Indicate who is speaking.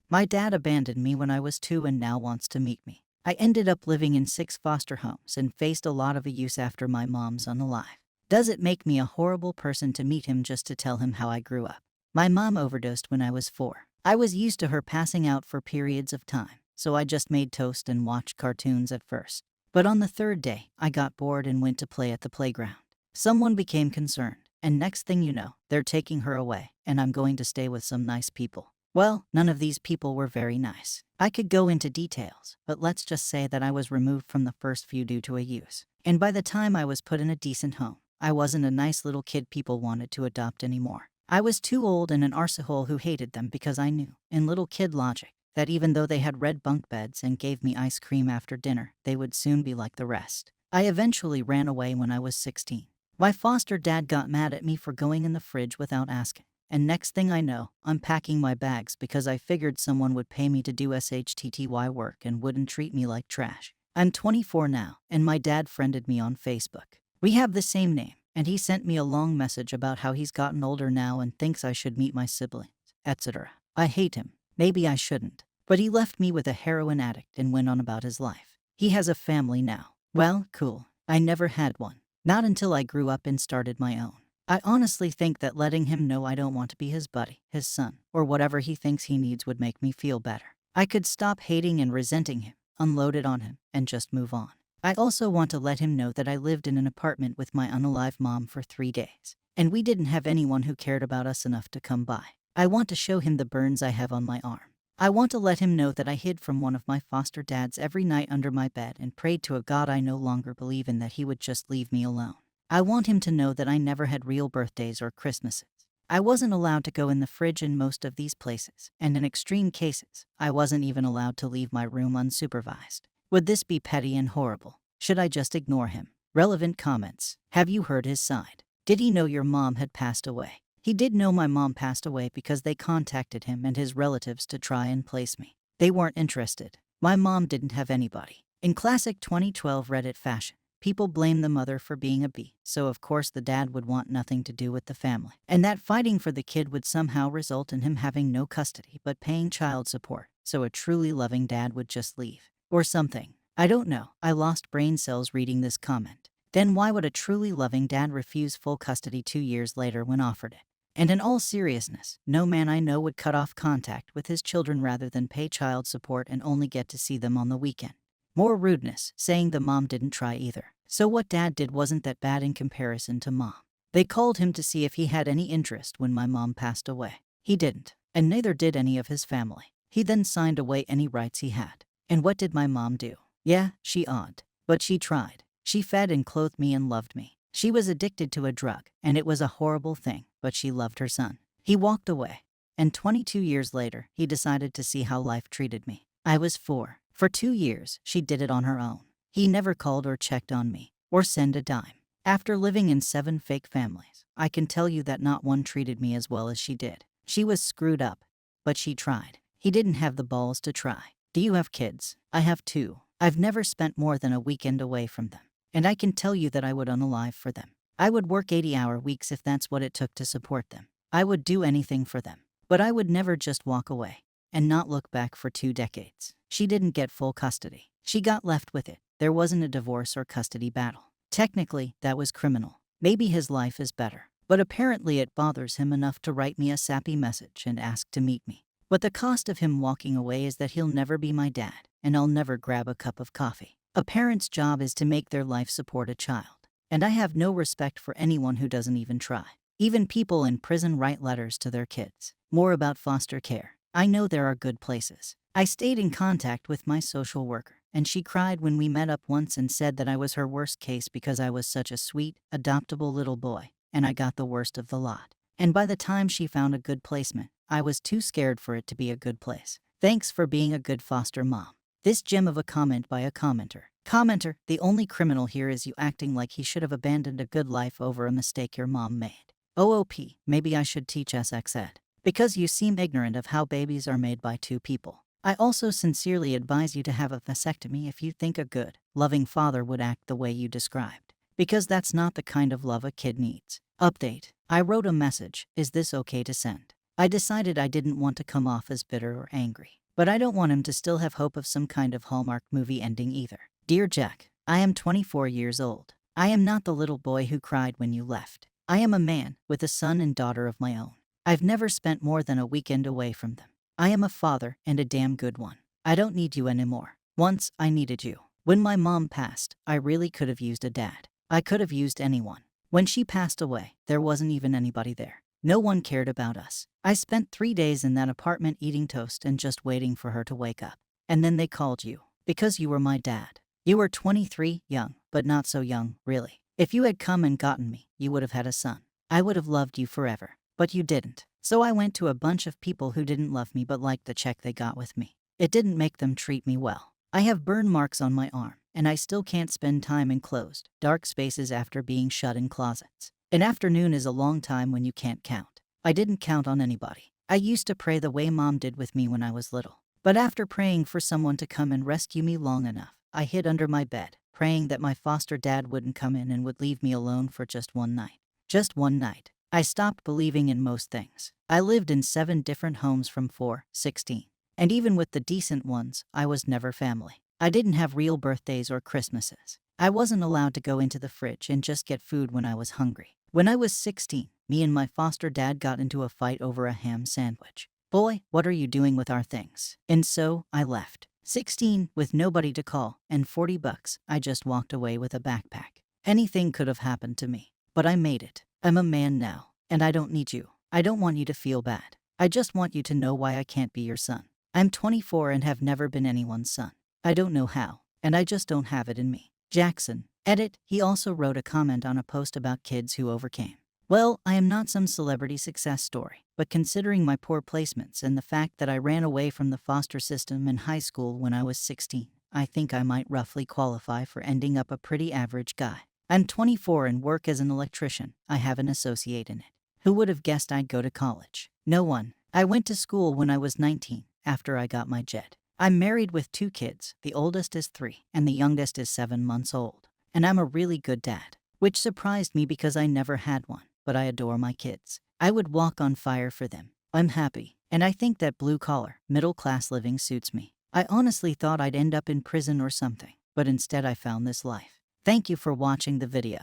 Speaker 1: My dad abandoned me when I was 2 and now wants to meet me. I ended up living in 6 foster homes and faced a lot of abuse after my mom's unalive. Does it make me a horrible person to meet him just to tell him how I grew up? My mom overdosed when I was 4. I was used to her passing out for periods of time, so I just made toast and watched cartoons at first. But on the 3rd day, I got bored and went to play at the playground. Someone became concerned, and next thing you know, they're taking her away, and I'm going to stay with some nice people. Well, none of these people were very nice. I could go into details, but let's just say that I was removed from the first few due to a use. And by the time I was put in a decent home, I wasn't a nice little kid people wanted to adopt anymore. I was too old and an arsehole who hated them because I knew, in little kid logic, that even though they had red bunk beds and gave me ice cream after dinner, they would soon be like the rest. I eventually ran away when I was 16. My foster dad got mad at me for going in the fridge without asking. And next thing I know, I'm packing my bags because I figured someone would pay me to do SHTTY work and wouldn't treat me like trash. I'm 24 now, and my dad friended me on Facebook. We have the same name, and he sent me a long message about how he's gotten older now and thinks I should meet my siblings, etc. I hate him. Maybe I shouldn't. But he left me with a heroin addict and went on about his life. He has a family now. Well, cool. I never had one. Not until I grew up and started my own. I honestly think that letting him know I don't want to be his buddy, his son, or whatever he thinks he needs would make me feel better. I could stop hating and resenting him, unload it on him, and just move on. I also want to let him know that I lived in an apartment with my unalive mom for 3 days, and we didn't have anyone who cared about us enough to come by. I want to show him the burns I have on my arm. I want to let him know that I hid from one of my foster dads every night under my bed and prayed to a God I no longer believe in that he would just leave me alone. I want him to know that I never had real birthdays or Christmases. I wasn't allowed to go in the fridge in most of these places, and in extreme cases, I wasn't even allowed to leave my room unsupervised. Would this be petty and horrible? Should I just ignore him? Relevant comments. Have you heard his side? Did he know your mom had passed away? He did know my mom passed away because they contacted him and his relatives to try and place me. They weren't interested. My mom didn't have anybody. In classic 2012 Reddit fashion, people blame the mother for being a bee, so of course the dad would want nothing to do with the family. And that fighting for the kid would somehow result in him having no custody but paying child support, so a truly loving dad would just leave. Or something. I don't know. I lost brain cells reading this comment. Then why would a truly loving dad refuse full custody 2 years later when offered it? And in all seriousness, no man I know would cut off contact with his children rather than pay child support and only get to see them on the weekend. More rudeness, saying the mom didn't try either. So what dad did wasn't that bad in comparison to mom. They called him to see if he had any interest when my mom passed away. He didn't, and neither did any of his family. He then signed away any rights he had. And what did my mom do? Yeah, she odd. But she tried. She fed and clothed me and loved me. She was addicted to a drug, and it was a horrible thing, but she loved her son. He walked away. And 22 years later, he decided to see how life treated me. I was 4. For 2 years, she did it on her own. He never called or checked on me, or sent a dime. After living in 7 fake families, I can tell you that not one treated me as well as she did. She was screwed up, but she tried. He didn't have the balls to try. Do you have kids? I have 2. I've never spent more than a weekend away from them. And I can tell you that I would unalive for them. I would work 80-hour weeks if that's what it took to support them. I would do anything for them. But I would never just walk away and not look back for 2 decades. She didn't get full custody. She got left with it. There wasn't a divorce or custody battle. Technically, that was criminal. Maybe his life is better. But apparently it bothers him enough to write me a sappy message and ask to meet me. But the cost of him walking away is that he'll never be my dad, and I'll never grab a cup of coffee. A parent's job is to make their life support a child. And I have no respect for anyone who doesn't even try. Even people in prison write letters to their kids. More about foster care. I know there are good places. I stayed in contact with my social worker, and she cried when we met up once and said that I was her worst case because I was such a sweet, adoptable little boy, and I got the worst of the lot. And by the time she found a good placement, I was too scared for it to be a good place. Thanks for being a good foster mom. This gem of a comment by a commenter. Commenter, the only criminal here is you acting like he should have abandoned a good life over a mistake your mom made. OOP, maybe I should teach sex ed. Because you seem ignorant of how babies are made by 2 people. I also sincerely advise you to have a vasectomy if you think a good, loving father would act the way you described. Because that's not the kind of love a kid needs. Update. I wrote a message. Is this okay to send? I decided I didn't want to come off as bitter or angry. But I don't want him to still have hope of some kind of Hallmark movie ending either. Dear Jack, I am 24 years old. I am not the little boy who cried when you left. I am a man with a son and daughter of my own. I've never spent more than a weekend away from them. I am a father and a damn good one. I don't need you anymore. Once I needed you. When my mom passed, I really could have used a dad. I could have used anyone. When she passed away, there wasn't even anybody there. No one cared about us. I spent 3 days in that apartment eating toast and just waiting for her to wake up. And then they called you. Because you were my dad. You were 23, young, but not so young, really. If you had come and gotten me, you would have had a son. I would have loved you forever. But you didn't. So I went to a bunch of people who didn't love me but liked the check they got with me. It didn't make them treat me well. I have burn marks on my arm, and I still can't spend time in closed, dark spaces after being shut in closets. An afternoon is a long time when you can't count. I didn't count on anybody. I used to pray the way Mom did with me when I was little. But after praying for someone to come and rescue me long enough, I hid under my bed, praying that my foster dad wouldn't come in and would leave me alone for just one night. Just one night. I stopped believing in most things. I lived in 7 different homes from 16. And even with the decent ones, I was never family. I didn't have real birthdays or Christmases. I wasn't allowed to go into the fridge and just get food when I was hungry. When I was 16, me and my foster dad got into a fight over a ham sandwich. Boy, what are you doing with our things? And so, I left. 16, with nobody to call, and $40, I just walked away with a backpack. Anything could have happened to me. But I made it. I'm a man now, and I don't need you. I don't want you to feel bad. I just want you to know why I can't be your son. I'm 24 and have never been anyone's son. I don't know how, and I just don't have it in me. Jackson. Edit. He also wrote a comment on a post about kids who overcame. Well, I am not some celebrity success story, but considering my poor placements and the fact that I ran away from the foster system in high school when I was 16, I think I might roughly qualify for ending up a pretty average guy. I'm 24 and work as an electrician. I have an associate in it. Who would have guessed I'd go to college? No one. I went to school when I was 19, after I got my jet. I'm married with 2 kids. The oldest is 3, and the youngest is 7 months old. And I'm a really good dad, which surprised me because I never had one, but I adore my kids. I would walk on fire for them. I'm happy, and I think that blue-collar, middle-class living suits me. I honestly thought I'd end up in prison or something, but instead I found this life. Thank you for watching the video.